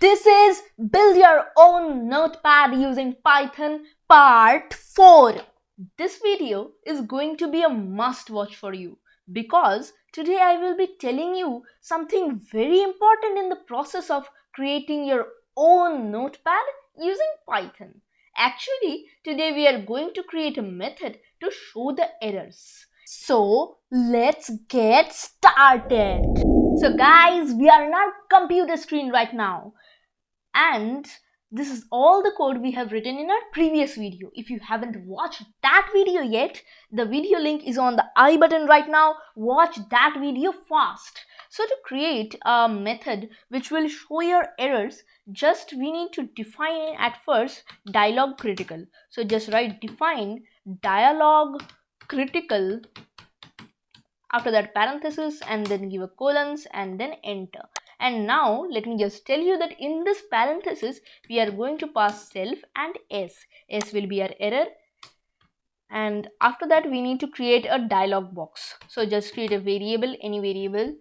This is Build Your Own Notepad using Python Part 4. This video is going to be a must watch for you because today I will be telling you something very important in the process of creating your own notepad using Python. Actually, today we are going to create a method to show the errors. So let's get started. So guys, we are in our computer screen right now. And this is all the code we have written in our previous video. If you haven't watched that video yet, the video link is on the I button right now. Watch that video fast. So to create a method which will show your errors, just we need to define at first dialog critical. So just write define dialog critical, after that parenthesis, and then give a colons and then enter. And now let me just tell you that in this parenthesis we are going to pass self and s will be our error, and after that we need to create a dialog box. So just create a variable, any variable,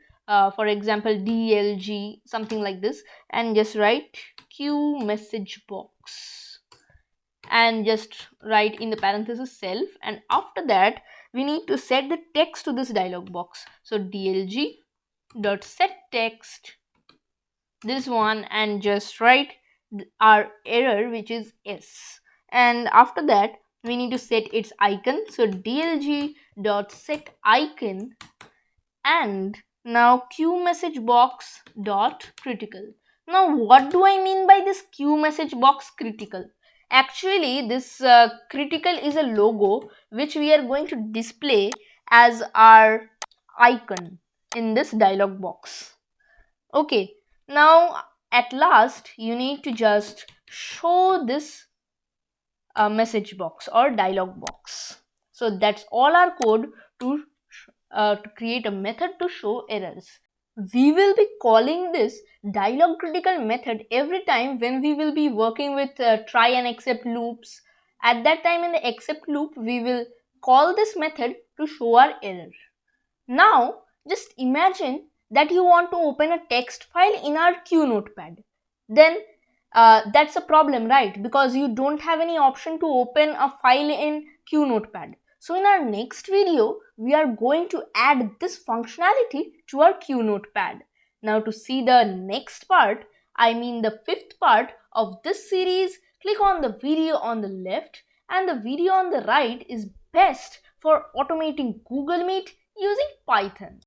for example dlg, something like this, and just write q message box and just write in the parenthesis self, and after that we need to set the text to this dialog box. So dlg dot set text, this one, and just write our error, which is s, and after that we need to set its icon. So dlg dot set icon, and now q message box dot critical. Now what do I mean by this q message box critical? Actually this critical is a logo which we are going to display as our icon in this dialog box. Okay, now at last you need to just show this message box or dialog box. So that's all our code to create a method to show errors. We will be calling this dialog critical method every time when we will be working with try and except loops. At that time in the except loop we will call this method to show our error. Now just imagine that you want to open a text file in our Q notepad. Then that's a problem, right? Because you don't have any option to open a file in Q notepad. So in our next video, we are going to add this functionality to our Q notepad. Now to see the next part, I mean the fifth part of this series, click on the video on the left, and the video on the right is best for automating Google Meet using Python.